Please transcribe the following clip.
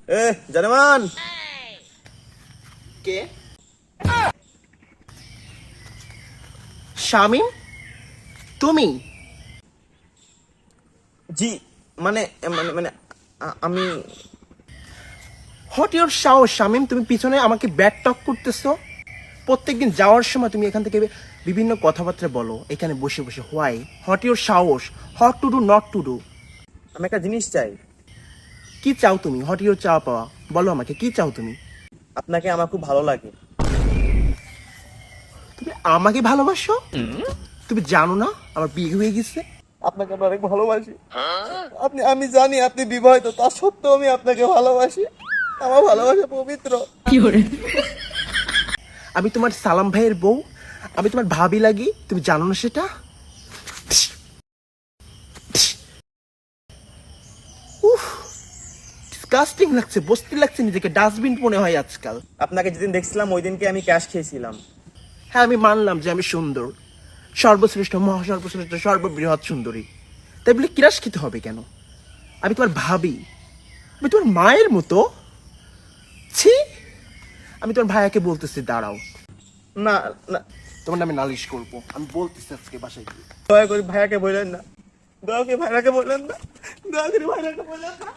এ জানেমান কে? শামিম, তুমি? জি মানে মানে মানে আমি হোয়াট ইউর সাহস শামিম, তুমি পিছনে আমাকে ব্যাড টক করতেছো? প্রত্যেকদিন যাওয়ার সময় তুমি এখান থেকে বিভিন্ন কথাবার্তা বলো এখানে বসে বসে। হোয়াই? হোয়াট ইউর সাহস? What to do not to do? আমি একটা জিনিস চাই। কি চাও তুমি? হোয়াট ইউর চাওয়া পাওয়া? বলো আমাকে, কি চাও তুমি? আপনাকে আমার খুব ভালো লাগে। তুমি আমাকে ভালোবাসো? তুমি জানো না আমার বিয়ে হয়ে গেছে? আপনাকে আমি অনেক ভালোবাসি। আমি জানি আপনি বিবাহিত, তা সত্ত্বেও আমি আপনাকে ভালোবাসি। আমার ভালোবাসা পবিত্র। আমি তোমার সালাম ভাইয়ের বউ, আমি তোমার ভাবি লাগি, তুমি জানো না সেটা? উফ, ডিসগাস্টিং লাগছে, বসতে লাগছে, নিজেকে ডাস্টবিন মনে হয় আজকাল। আপনাকে যেদিন দেখছিলাম ওই দিনকে আমি ক্যাশ খেয়েছিলাম। হ্যাঁ, আমি মানলাম যে আমি সুন্দর, সর্বশ্রেষ্ঠ, মহাসর্বশ্রেষ্ঠ, সর্ববৃহৎ সুন্দরী। তাই বলে কিরাস খেতে হবে কেন? আমি তোমার ভাবি, আমি তোমার মায়ের মতো। ছি, আমি তোমার ভাইয়াকে বলতেছি, দাঁড়াও, না না, তোমার নামে নালিশ করবো। আমি বলতেছি আজকে বাসায় গিয়ে। দয়া করে ভাইয়াকে বললেন না, দয়া করে ভাইয়াকে বললেন না, দয়া করে ভাইয়াকে বললেন না।